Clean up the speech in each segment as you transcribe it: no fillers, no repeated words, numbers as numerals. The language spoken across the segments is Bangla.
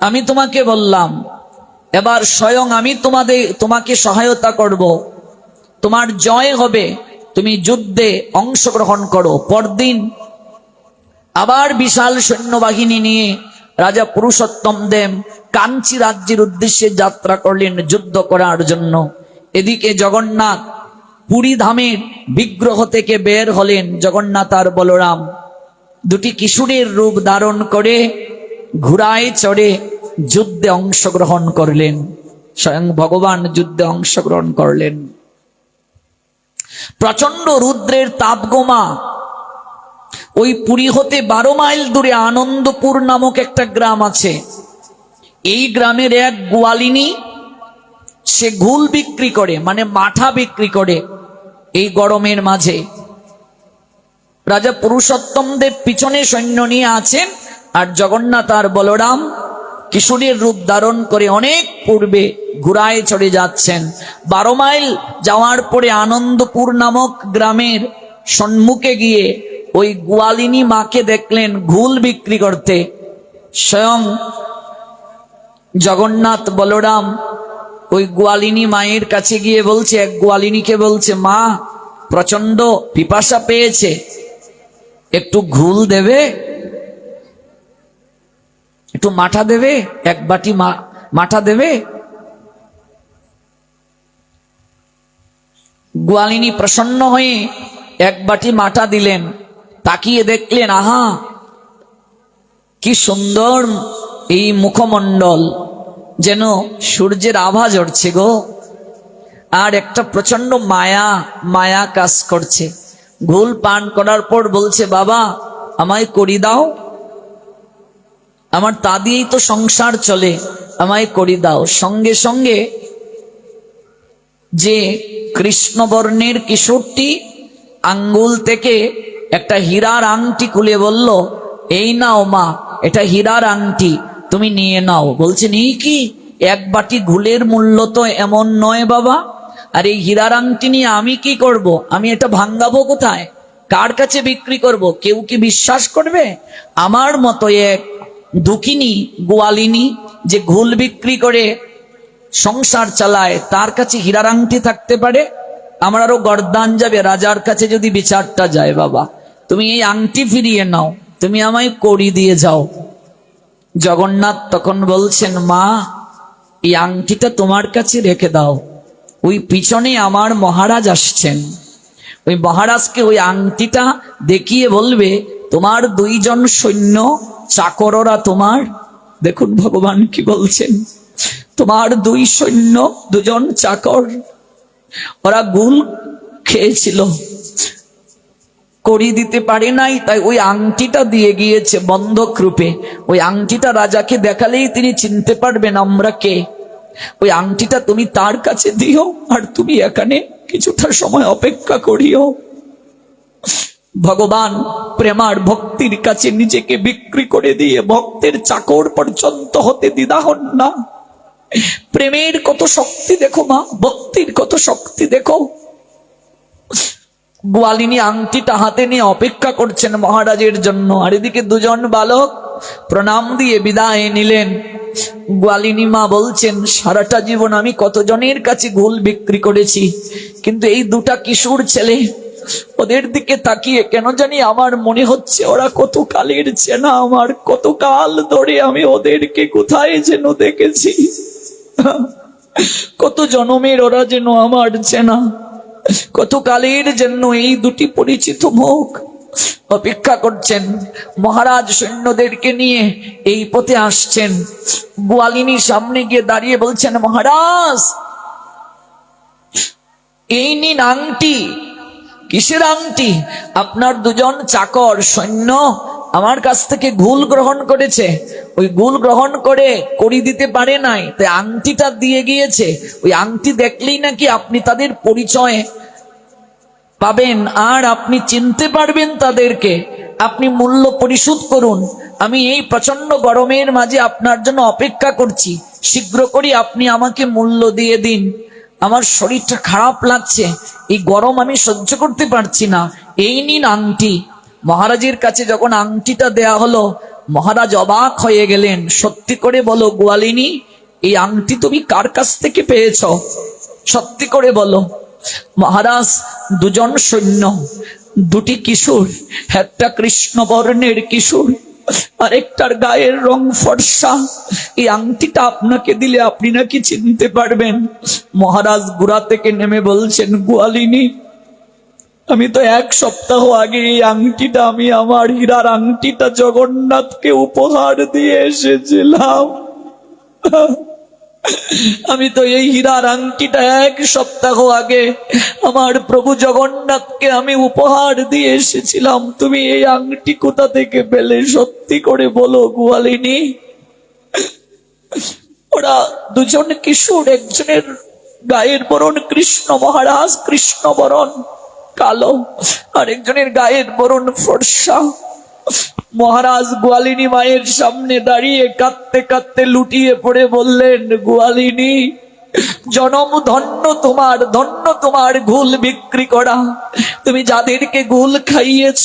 আমি তোমাকে বললাম, এবার স্বয়ং আমি তোমাকে সহায়তা করব, তোমার জয় হবে, তুমি যুদ্ধে অংশগ্রহণ করো। পরদিন আবার বিশাল সৈন্যবাহিনী নিয়ে রাজা পুরুষোত্তম দেব কাঞ্চি রাজ্যের উদ্দেশ্যে যাত্রা করলেন যুদ্ধ করার জন্য। এদিকে জগন্নাথ পুরী ধামের বিগ্রহ থেকে বের হলেন। জগন্নাথ আর বলরাম দুটি কিশোরের রূপ ধারণ করে ঘোড়ায় চড়ে যুদ্ধে অংশগ্রহণ করলেন। স্বয়ং ভগবান যুদ্ধে অংশগ্রহণ করলেন। প্রচন্ড রুদ্রের তাপগোমা। ওই পুরী হতে 12 মাইল দূরে আনন্দপুর নামক একটা গ্রাম আছে। এই গ্রামের এক গোয়ালিনী, সে ঘুল বিক্রি করে, মানে মাঠা বিক্রি করে এই গরমের মাঝে। রাজা পুরুষোত্তম দেব পিছনে সৈন্য নিয়ে আছেন, আর জগন্নাথ আর বলরাম কিশোরের রূপ ধারণ করে অনেক পূর্বে ঘোড়ায় চড়ে যাচ্ছেন। 12 মাইল যাওয়ার পরে আনন্দপুর নামক গ্রামের সম্মুখে গিয়ে ওই গোয়ালিনী মাকে দেখলেন ঘুল বিক্রি করতে। স্বয়ং জগন্নাথ বলরাম ওই গোয়ালিনী মায়ের কাছে গিয়ে বলছে, এক গোয়ালিনীকে বলছে, মা প্রচন্ড পিপাসা পেয়েছে, একটু ঘুল দেবে, একটু মাঠা দেবে, এক বাটি মাঠা দেবে। গোয়ালিনী প্রসন্ন হয়ে এক বাটি মাঠা দিলেন। তাকিয়ে দেখলেন, আহা কি সুন্দর এই মুখমণ্ডল, যেন সূর্যের আভা ঝরছে গো। আর একটা প্রচন্ড মায়া কাজ করছে। ঘুল পান করার পর বলছে, বাবা আমায় করি দাও, আমার তা দিয়েই তো সংসার চলে, আমায় করি দাও। সঙ্গে সঙ্গে যে কৃষ্ণবর্ণের কিশোরটি আঙ্গুল থেকে একটা হীরার আংটি খুলে বলল, এই নাও মা, এটা হীরার আংটি, তুমি নিয়ে নাও। বলছেন, এই কি, এক বাটি ঘুলের মূল্য তো এমন নয় বাবা, আর এই হীরার আংটি নিয়ে আমি কি করব? আমি এটা ভাঙ্গাবো কোথায়? কার কাছে বিক্রি করব? কেউ কি বিশ্বাস করবে? আমার মতো এক দুঃখিনী গোয়ালিনী যে ঘুল বিক্রি করে সংসার চালায়, তার কাছে হীরার আংটি থাকতে পারে? আমার আরো গর্দান যাবে রাজার কাছে যদি বিচারটা যায়। বাবা তুমি এই আংটি ফিরিয়ে নাও, তুমি আমায় কড়ি দিয়ে যাও। জগন্নাথ তখন বলছেন, মা এই আংটিটা তোমার কাছে রেখে দাও, ওই পিছনে আমার মহারাজ আসছেন, ওই মহারাজকে ওই আংটিটা দেখিয়ে বলবে, তোমার 2 জন সৈন্য চাকররা তোমার, দেখুন ভগবান কি বলছেন, তোমার 2 সৈন্য 2 জন চাকর, ওরা গুল খেয়েছিল, করি দিতে পারে নাই, তাই ওই আংটিটা দিয়ে গিয়েছে বন্ধক রূপে। ওই আংটিটা রাজাকে দেখালেই তিনি চিনতে পারবেন আমরা কে। ওই আংটিটা তুমি তার কাছে দিও, আর তুমি এখানে কিছুটা সময় অপেক্ষা করিও। ভগবান প্রেমার ভক্তির কাছে নিজেকে বিক্রি করে দিয়ে ভক্তের চাকর পর্যন্ত হতে দ্বিধা হন না। প্রেমের কত শক্তি দেখো মা, ভক্তির কত শক্তি দেখো। গোয়ালিনী আংটিটা হাতে নিয়ে অপেক্ষা করছেন মহারাজের জন্য, আর এদিকে 2 জন বালক প্রণাম দিয়ে বিদায় নিলেন। গোয়ালিনী মা বলছেন, সারাটা জীবন আমি কতজনের কাছে ঘুল বিক্রি করেছি, কিন্তু এই 2টা কিশোর ছেলে, ওদের দিকে তাকিয়ে কেন জানি আমার মনে হচ্ছে ওরা কত কালের চেনা আমার, কত কাল ধরে আমি ওদেরকে কোথায় যেন দেখেছি, কত জনমের ওরা যেন আমার চেনা, কত কালের জন্য এই 2টি পরিচিত মুখ। অপেক্ষা করছেন মহারাজ সৈন্যদেরকে নিয়ে এই পথে আসছেন। গোয়ালিনী সামনে গিয়ে দাঁড়িয়ে বলছেন, মহারাজ এই নিন আংটি। কিসের আংটি? আপনার 2 জন চাকর সৈন্য আমার কাছ থেকে ঘুল গ্রহণ করেছে, ওই ঘুল গ্রহণ করে করি দিতে পারে নাই, তাই আংটিটা দিয়ে গিয়েছে। ওই আংটি দেখলেই নাকি আপনি তাদের পরিচয় পাবেন, আর আপনি চিনতে পারবেন তাদেরকে। আপনি মূল্য পরিশোধ করুন, আমি এই প্রচন্ড গরমের মাঝে আপনার জন্য অপেক্ষা করছি, শীঘ্র করে আপনি আমাকে মূল্য দিয়ে দিন। আমার শরীরটা খারাপ লাগছে, এই গরম আমি সহ্য করতে পারছি না, এই নিন আংটি। মহারাজের কাছে যখন আংটিটা দেয়া হলো, মহারাজ অবাক হয়ে গেলেন। সত্যি করে বলো গোয়ালিনী, এই আংটি তুমি কার কাছ থেকে পেয়েছ? সত্যি করে বলো। মহারাজ, দুজন সৈন্য, দুটি কিশোর, একটা কৃষ্ণ বর্ণের কিশোর, আরেকটার গায়ের রং ফর্সা। এই আংটিটা আপনাকে দিলে আপনি নাকি চিনতে পারবেন। মহারাজ গুড়া থেকে নেমে বলছেন, গোয়ালিনী, আমি তো 1 সপ্তাহ আগে এই আংটিটা, আমি আমার হীরার আংটিটা জগন্নাথকে উপহার দিয়ে এসেছিলাম। আমি তো এই হীরার আংটিটা 1 সপ্তাহ আগে আমার প্রভু জগন্নাথকে আমি উপহার দিয়ে এসেছিলাম। তুমি এই আংটি কোথা থেকে পেলে? সত্যি করে বলো গোয়ালিনী। ওরা দুজন কিশোর, একজনের গায়ের বরণ কৃষ্ণ মহারাজ, কৃষ্ণ বরণ কালো, আরেকজনের গায়ের বরণ ফর্সা। মহারাজ গোয়ালিনী মায়ের সামনে দাঁড়িয়ে কাঁদতে কাঁদতে লুটিয়ে পড়ে বললেন, গোয়ালিনী, জনম ধন্য তোমার, ধন্য তোমার ঘুল বিক্রি করা। তুমি যাদেরকে ঘুল খাইয়েছ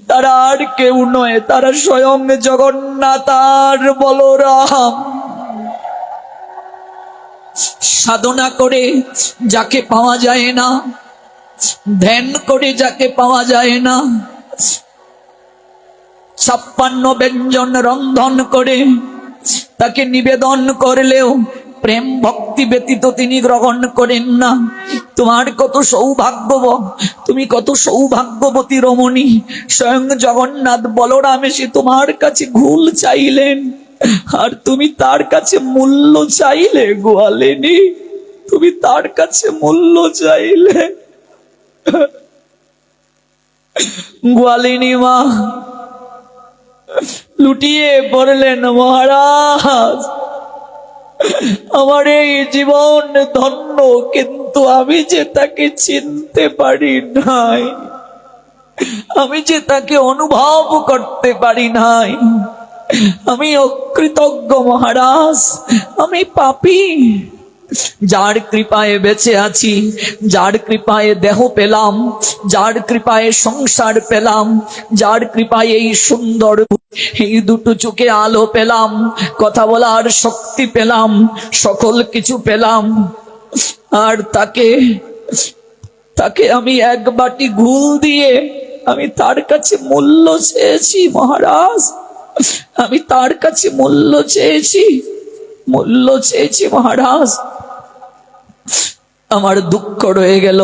তারা আর কেউ নয়, তারা স্বয়ং জগন্নাথ আর বলরাম। সাধনা করে যাকে পাওয়া যায় না, ধ্যান করে যাকে পাওয়া যায় না, 56 ব্যঞ্জন রন্ধন করে তাকে নিবেদন করলেও প্রেম ভক্তি ব্যতীত তিনি গ্রহণ করেন না। তোমার কত সৌভাগ্য, তুমি কত সৌভাগ্যবতী রমণী। স্বয়ং জগন্নাথ বলরাম এসে তোমার কাছে ঘুল চাইলেন, আর তুমি তার কাছে মূল্য চাইলে। গোয়ালিনী, তুমি তার কাছে মূল্য চাইলে। গোয়ালিনী মা লুটিয়ে পড়লেন, মহারাজ, আমার এই জীবন ধন্য, কিন্তু আমি যে তাকে চিনতে পারি নাই, আমি যে তাকে অনুভব করতে পারি নাই। আমি অকৃতজ্ঞ মহারাজ, আমি পাপী। যার কৃপায় বেঁচে আছি, যার কৃপায় দেহ পেলাম, যার কৃপায় সংসার পেলাম, যার কৃপায় এই সুন্দর, এই দুটো চোখে আলো পেলাম, কথা বলার শক্তি পেলাম, সকল কিছু পেলাম, আর তাকে আমি 1 বাটি ঘুল দিয়ে আমি তার কাছে মূল্য চেয়েছি। মহারাজ, আমি তার কাছে মূল্য চেয়েছি মহারাজ। আমার দুঃখ রয়ে গেল,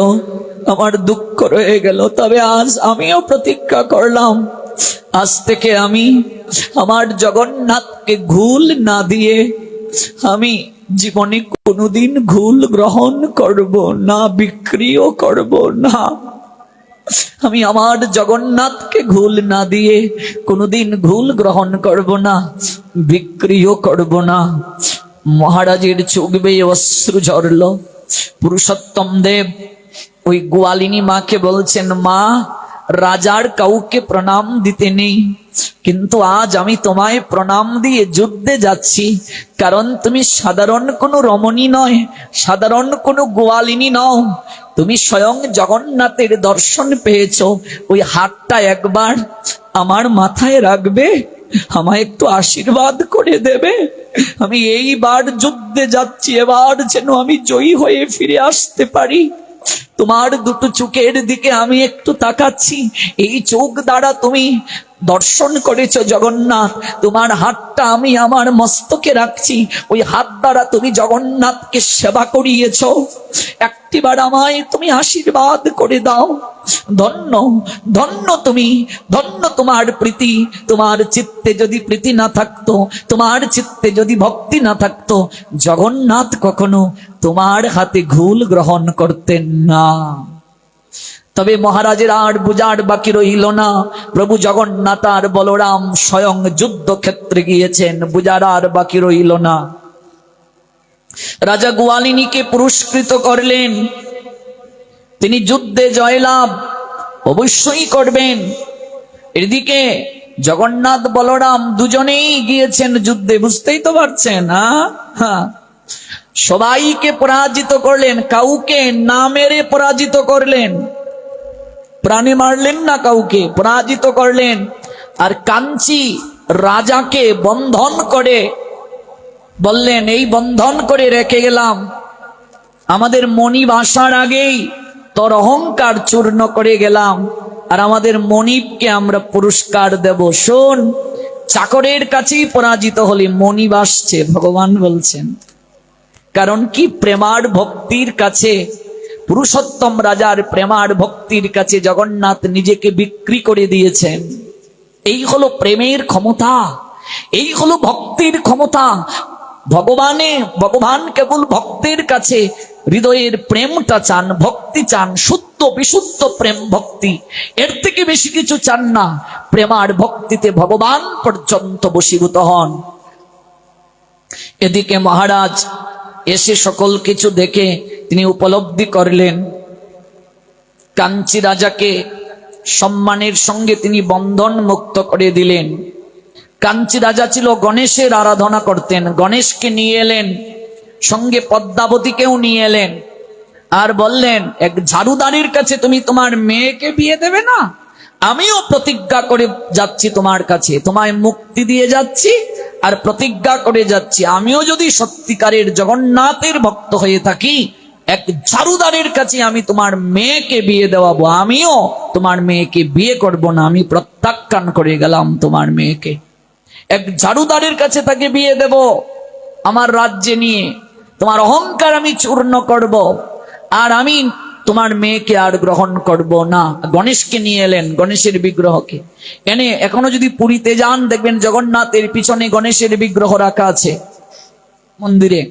আমার দুঃখ রয়ে গেল। তবে আজ আমিও প্রতিজ্ঞা করলাম, আজ থেকে আমি আমার জগন্নাথকে ঘুল না দিয়ে আমি জীবনে কোনোদিন ঘুল গ্রহণ করব না, বিক্রিও করব না। আমি আমার জগন্নাথকে ঘুল না দিয়ে কোনোদিন ঘুল গ্রহণ করব না, বিক্রিও করব না। মহারাজের চোখ বেয়ে অশ্রু ঝরল। পুরুষোত্তম দেব ওই গোয়ালিনী মাকে বলছেন, মা, রাজার কাউকে প্রণাম দিতে নেই, কিন্তু আজ আমি তোমায় প্রণাম দিয়ে যুদ্ধে যাচ্ছি। কারণ তুমি সাধারণ কোনো রমণী নয়, সাধারণ কোনো গোয়ালিনী নও, তুমি স্বয়ং জগন্নাথের দর্শন পেয়েছো। ওই হাতটা একবার আমার মাথায় রাখবে, আমায় একটু আশীর্বাদ করে দেবে। আমি এইবার যুদ্ধে যাচ্ছি, এবার যেন আমি জয়ী হয়ে ফিরে আসতে পারি। তোমার দুটো চোখের দিকে আমি একটু তাকাচ্ছি, এই চোখ দ্বারা তুমি দর্শন করেছো জগন্নাথ, তোমার হাতটা আমি আমার মস্তকে রাখছি, ওই হাত দ্বারা তুমি জগন্নাথকে সেবা করিয়েছো। একটিবার আমায় তুমি আশীর্বাদ করে দাও। ধন্য ধন্য তুমি, ধন্য তোমার প্রীতি। তোমার চিত্তে যদি প্রীতি না থাকতো, তোমার চিত্তে যদি ভক্তি না থাকতো, জগন্নাথ কখনো তোমার হাতে ঘুল গ্রহণ করতেন না। তবে মহারাজের আর বুঝার বাকি রইল না। প্রভু জগন্নাথ আর বলরাম স্বয়ং যুদ্ধক্ষেত্রে গিয়েছেন, বুঝার আর বাকি রইল না। রাজা গোয়ালিনীকে পুরস্কৃত করলেন, তিনি যুদ্ধে জয়লাভ অবশ্যই করবেন। এদিকে জগন্নাথ বলরাম দুজনেই গিয়েছেন যুদ্ধে, বুঝতেই তো পারছেন। হ্যাঁ, সবাইকে পরাজিত করলেন, কাউকে না মেরে পরাজিত করলেন, প্রাণে মারলেন না, কাউকে পরাজিত করলেন। আর কাঞ্চি রাজাকে বন্ধন করে বললেন, এই বন্ধন করে রেখে গেলাম, আমাদের মনিব আসার আগেই তোর অহংকার চূর্ণ করে গেলাম, আর আমাদের মনিবকে আমরা পুরস্কার দেব। শোন, চাকরের কাছেই পরাজিত হলি, মনিব আসছে, ভগবান বলছেন। কারণ কি, প্রেমার ভক্তির কাছে, পুরুষোত্তম রাজার প্রেমার ভক্তির কাছে জগন্নাথ নিজেকে বিক্রি করে দিয়েছেন। এই হলো প্রেমের ক্ষমতা, এই হলো ভক্তির ক্ষমতা। ভগবান কেবল ভক্তের কাছে হৃদয়ের প্রেমটা চান, ভক্তি চান, শুদ্ধ বিশুদ্ধ প্রেম ভক্তি, এর থেকে বেশি কিছু চান না। প্রেমার ভক্তিতে ভগবান পর্যন্ত বশীভূত হন। এদিকে মহারাজ এসে সকল কিছু দেখে তিনি উপলব্ধি করলেন, কাঞ্চি রাজাকে সম্মানের সঙ্গে তিনি বন্ধন মুক্ত করে দিলেন। কাঞ্চি রাজা ছিল গণেশের আরাধনা করতেন, গণেশকে নিয়ে এলেন, সঙ্গে পদ্মাবতীকেও নিয়ে এলেন, আর বললেন, এক ঝাড়ুদারির কাছে তুমি তোমার মেয়েকে বিয়ে দেবে না? আমিও প্রতিজ্ঞা করে যাচ্ছি তোমার কাছে, তোমায় মুক্তি দিয়ে যাচ্ছি আর প্রতিজ্ঞা করে যাচ্ছি, আমিও যদি সত্যিকারের জগন্নাথের ভক্ত হয়ে থাকি, এক ঝাড়ুদারের কাছে আমি তোমার মেয়েকে বিয়ে দেওয়াবো, আমিও তোমার মেয়েকে বিয়ে করব না, আমি প্রত্যাখ্যান করে গেলাম তোমার মেয়েকে। এক ঝাড়ুদারের কাছে তাকে বিয়ে দেব আমার রাজ্যে নিয়ে, তোমার অহংকার আমি চূর্ণ করব, আর আমি তোমার মেয়েকে আর গ্রহণ করব না। গণেশকে নিয়ে এলেন, গণেশের বিগ্রহকে এনে, এখনো যদি পুরীতে যান দেখবেন জগন্নাথের পিছনে গণেশের বিগ্রহ রাখা আছে মন্দিরে।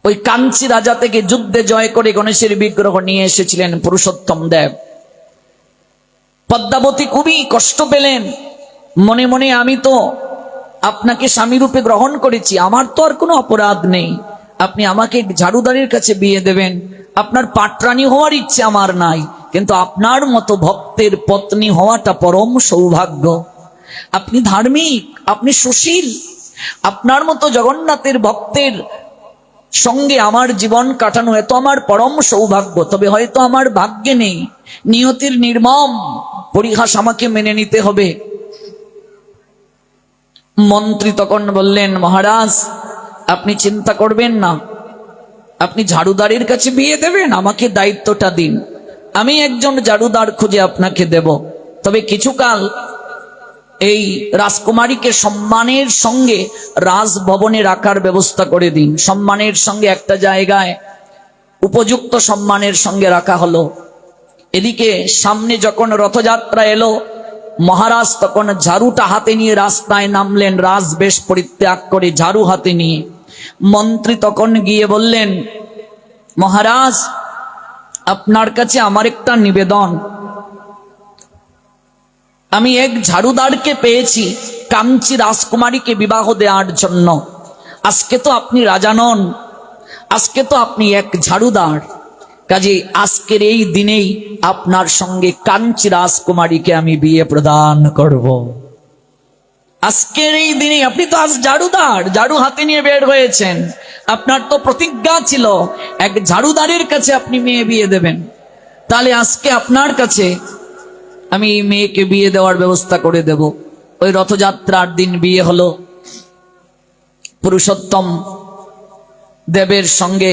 ওই কাঞ্চি রাজা থেকে যুদ্ধে জয় করে গণেশের বিগ্রহ নিয়ে এসেছিলেন পুরুষোত্তম দেব। পদ্মাবতী খুবই কষ্ট পেলেন, মনে মনে আমি তো আপনাকে স্বামী রূপে গ্রহণ করেছি, আমার তো আর কোনো অপরাধ নেই, আপনি আমাকে ঝাড়ুদারের কাছে বিয়ে দেবেন, আপনার পাটরানী হওয়ার ইচ্ছে আমার নাই, কিন্তু আপনার মতো ভক্তের পত্নী হওয়াটা পরম সৌভাগ্য। আপনি ধার্মিক, আপনি সুশীল, আপনার মতো জগন্নাথের ভক্তের সঙ্গে আমার জীবন কাটানো এত আমার পরম সৌভাগ্য। তবে হয়তো আমার ভাগ্যে নেই, নিয়তির নির্মম পরিহাস আমাকে মেনে নিতে হবে। মন্ত্রী তখন বললেন, মহারাজ আপনি চিন্তা করবেন না, আপনি ঝাড়ুদারের কাছে বিয়ে দেবেন, আমাকে দায়িত্বটা দিন, আমি একজন ঝাড়ুদার খুঁজে আপনাকে দেব। তবে কিছুকাল এই রাজকুমারীকে সম্মানের সঙ্গে রাজভবনে রাখার ব্যবস্থা করে দিন। সম্মানের সঙ্গে একটা জায়গায় উপযুক্ত সম্মানের সঙ্গে রাখা হলো। এদিকে সামনে যখন রথযাত্রা এলো, মহারাজ তখন ঝাড়ুটা হাতে নিয়ে রাস্তায় নামলেন, রাজবেশ পরিত্যাগ করে ঝাড়ু হাতে নিয়ে। মন্ত্রী তখন গিয়ে বললেন, মহারাজ আপনার কাছে আমার একটা নিবেদন, আমি এক ঝাড়ুদারকে পেয়েছি কাঞ্চি রাজকুমারীকে বিবাহ দেওয়ার জন্য। আজকে তো আপনি রাজা নন, আজকে তো আপনি এক ঝাড়ুদার, কাজে আজকের এই দিনেই আপনার সঙ্গে কাঞ্চি রাজকুমারীকে আমি বিয়ে প্রদান করব। আজকের এই দিনে, আপনি তো আজ ঝাড়ুদার, ঝাড়ু হাতে নিয়ে বের হয়েছেন, আপনার তো প্রতিজ্ঞা ছিল এক ঝাড়ুদারের কাছে আপনি মেয়ে বিয়ে দেবেন, তাহলে আজকে আপনার কাছে আমি মেয়েকে বিয়ে দেওয়ার ব্যবস্থা করে দেব। ওই রথযাত্রার দিন বিয়ে হলো, পুরুষোত্তম দেবের সঙ্গে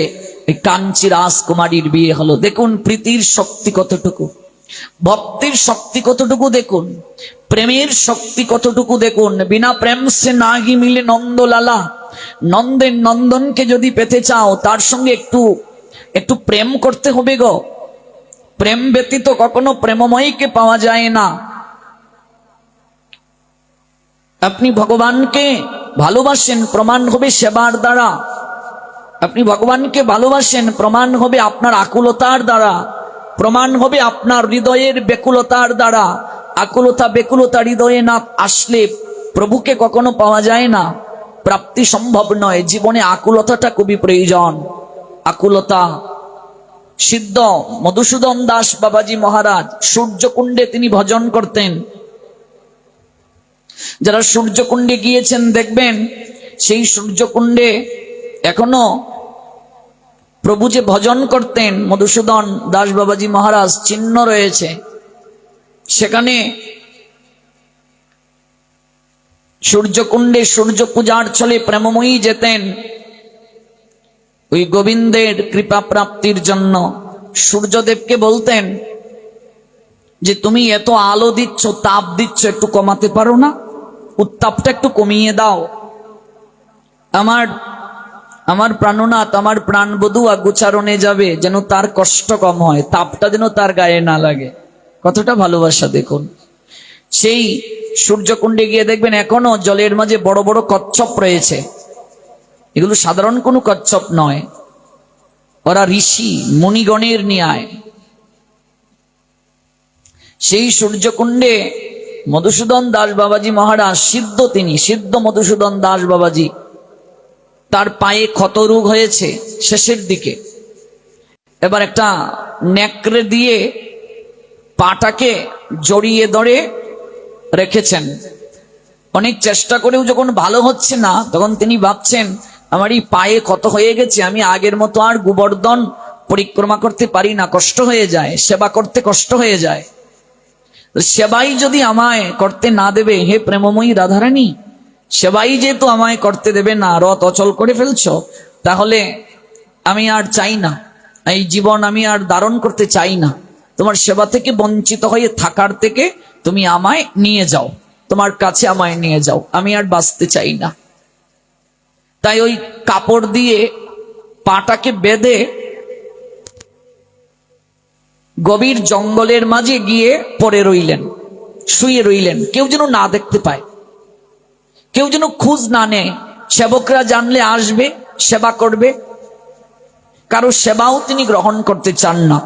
কাঞ্চি রাজকুমারীর বিয়ে হলো। দেখুন প্রীতির শক্তি কতটুকু, ভক্তির শক্তি কতটুকু দেখুন, প্রেমের শক্তি কতটুকু দেখুন। বিনা প্রেম সে নাহি মিলে নন্দলালা, নন্দের নন্দনকে যদি পেতে চাও তার সঙ্গে একটু প্রেম করতে হবে গো। প্রেম ব্যতীত কখনো প্রেমময়ীকে পাওয়া যায় না। আপনি ভগবানকে ভালোবাসেন, প্রমাণ হবে সেবার দ্বারা। আপনি ভগবানকে ভালোবাসেন, প্রমাণ হবে আপনার আকুলতার দ্বারা, প্রমাণ হবে আপনার হৃদয়ের বেকুলতার দ্বারা। আকুলতা বেকুলতা হৃদয়ে না আসলে প্রভুকে কখনো পাওয়া যায় না, প্রাপ্তি সম্ভব নয়। জীবনে আকুলতাটা খুবই প্রয়োজন। আকুলতা সিদ্ধ মধুসূদন দাস বাবাজি মহারাজ সূর্যকুণ্ডে তিনি ভজন করতেন। যারা সূর্যকুণ্ডে গিয়েছেন দেখবেন, সেই সূর্যকুণ্ডে এখনো প্রভু যে ভজন করতেন মধুসূদন দাস বাবাজি মহারাজ চিহ্ন রয়েছে। সেখানে সূর্যকুণ্ডে সূর্য পূজার ছলে প্রেমময়ী যেতেন ওই গোবিন্দের কৃপা প্রাপ্তির জন্য। সূর্যদেবকে বলতেন যে তুমি এত আলো দিচ্ছ, তাপ দিচ্ছ, একটু কমাতে পারো না? উত্তাপটা একটু কমিয়ে দাও। আমার প্রাণনাথ, আমার প্রাণবধূ গোচারণে যাবে, যেন তার কষ্ট কম হয়, তাপটা যেন তার গায়ে না লাগে। কতটা ভালোবাসা দেখুন। সেই সূর্যকুণ্ডে গিয়ে দেখবেন এখনো জলের মাঝে বড় বড় কচ্ছপ রয়েছে। এগুলো সাধারণ কোনো কচ্ছপ নয়, ওরা ঋষি মুনিগণের ন্যায়। সেই সূর্যকুণ্ডে মধুসূদন দাস বাবাজি মহারাজ সিদ্ধ, তিনি সিদ্ধ মধুসূদন দাস বাবাজি, তার পায়ে ক্ষতরোগ হয়েছে শেষের দিকে। এবার একটা নেকড়ে দিয়ে পাটাকে জড়িয়ে ধরে রেখেছেন। অনেক চেষ্টা করেও যখন ভালো হচ্ছে না, তখন তিনি ভাবছেন আমার এই পায়ে ক্ষত হয়ে গেছে, আমি আগের মতো আর গোবর্ধন পরিক্রমা করতে পারি না, কষ্ট হয়ে যায়, সেবা করতে কষ্ট হয়ে যায়। সেবাই যদি আমায় করতে না দেবে, হে প্রেমময়ী রাধারানী, সেবাই যেহেতু আমায় করতে দেবে না, রথ অচল করে ফেলছো, তাহলে আমি আর চাই না, এই জীবন আমি আর ধারণ করতে চাই না। তোমার সেবা থেকে বঞ্চিত হয়ে থাকার থেকে তুমি আমায় নিয়ে যাও, তোমার কাছে আমায় নিয়ে যাও, আমি আর বাঁচতে চাই না। তাই ওই কাপড় দিয়ে পাটাকে বেঁধে গভীর জঙ্গলের মাঝে গিয়ে পড়ে রইলেন, শুয়ে রইলেন, কেউ যেন না দেখতে পায়, কেউ যেন খোঁজ না নেয়। সেবকরা জানলে আসবে, সেবা করবে, কারো সেবাও তিনি গ্রহণ করতে চান না।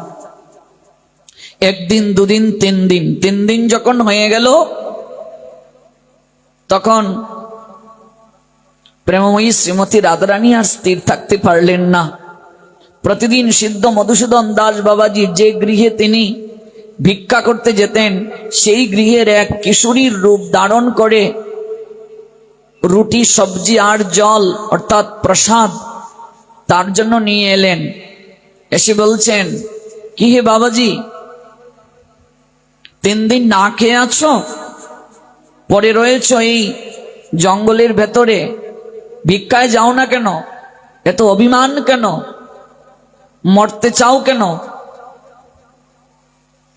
একদিন, দুদিন, তিন দিন যখন হয়ে গেল, তখন প্রেমময়ী শ্রীমতী রাধারানী আর স্থির থাকতে পারলেন না। প্রতিদিন সিদ্ধ মধুসূদন দাস বাবাজি যে গৃহে তিনি ভিক্ষা করতে যেতেন, সেই গৃহের এক কিশোরীর রূপ ধারণ করে রুটি, সবজি আর জল অর্থাৎ প্রসাদ তার জন্য নিয়ে এলেন। এসে বলছেন, কি হে বাবাজি, 3 দিন না খেয়ে আছো, পড়ে রয়েছ এই জঙ্গলের ভেতরে, ভিক্ষায় যাও না কেন? এত অভিমান কেন? মরতে চাও কেন?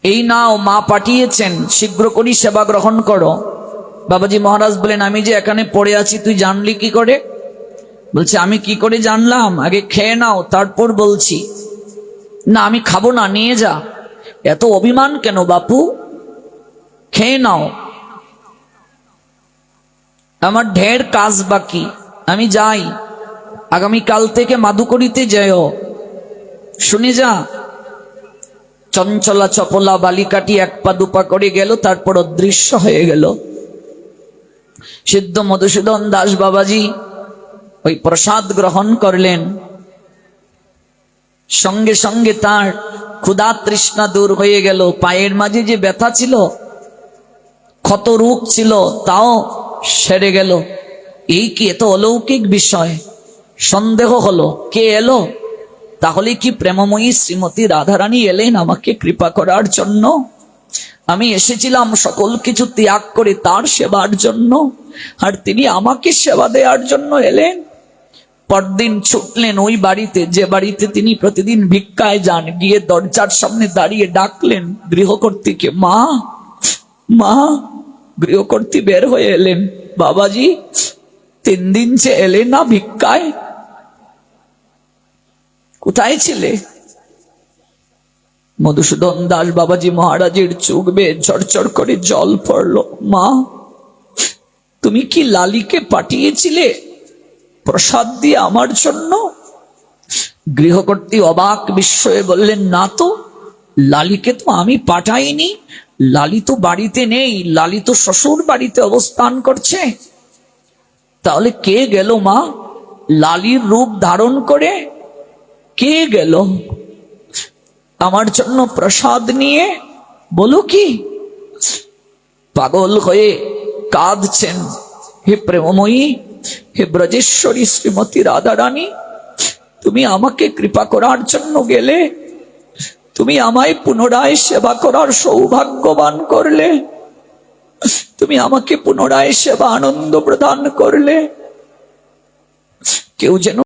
এই নাও, মা পাঠিয়েছেন, শীঘ্র করি সেবা গ্রহণ করো। বাবাজি মহারাজ বলেন, আমি যে এখানে পড়ে আছি তুই জানলি কি করে? বলছে, আমি কি করে জানলাম, আগে খেয়ে নাও তারপর বলছি। না, আমি খাবো না, নিয়ে যা। এত অভিমান কেন বাপু, খেয়ে নাও, আমার ঢের কাজ বাকি, আমি যাই, আগামীকাল থেকে মাধুকরীতে যেও, শুনে যা। চঞ্চলা চপলা বালিকাটি 1 পা 2 পা করে গেল, তারপর অদৃশ্য হয়ে গেল। সিদ্ধ মধুসূদন দাস বাবাজি ওই প্রসাদ গ্রহণ করলেন, সঙ্গে সঙ্গে তার ক্ষুধা তৃষ্ণা দূর হয়ে গেল। পায়ের মাঝে যে ব্যথা ছিল, ক্ষত রোগ ছিল, তাও সেরে গেল। এই কি এত অলৌকিক বিষয়? সন্দেহ হলো, কে এলো? তাহলে কি প্রেমময়ী শ্রীমতী রাধারানী এলেন আমাকে কৃপা করার জন্য? আমি এসেছিলাম সকল কিছু ত্যাগ করে তার সেবার জন্য, আর তিনি আমাকে সেবা দেওয়ার জন্য এলেন। পরদিন ছুটলেন ওই বাড়িতে, যে বাড়িতে তিনি প্রতিদিন ভিক্ষায় যান, গিয়ে দরজার সামনে দাঁড়িয়ে ডাকলেন গৃহকর্ত্রীকে, মা মা। গৃহকর্ত্রী বের হয়ে এলেন, বাবাজি 3 দিন যে এলে না ভিক্ষায়, কোথায় ছিলে? মধুসূদন দাস বাবাজি মহারাজের চোখ বেয়ে ঝরঝর করে জল পড়লো। মা, তুমি কি লালিকে পাঠিয়েছিলে প্রসাদ দিয়ে আমার জন্য? গৃহকর্ত্রী অবাক বিস্ময়ে বললেন, না তো, লালিকে তো আমি পাঠাইনি, লালি তো বাড়িতে নেই, লালি তো শ্বশুর বাড়িতে অবস্থান করছে। তাহলে কে গেল মা, লালির রূপ ধারণ করে? কে গেল আমার জন্য প্রসাদ নিয়ে? বলো কি? পাগল হয়ে কাঁদছেন, হে প্রেমময়ী, হে ব্রজেশ্বরী শ্রীমতী রাধারানী, তুমি আমাকে কৃপা করার জন্য গেলে, তুমি আমায় পুনরায় সেবা করার সৌভাগ্যবান করলে। তুমি আমাকে পুনরায় সেবা আনন্দ প্রদান করলে। কেউ যেন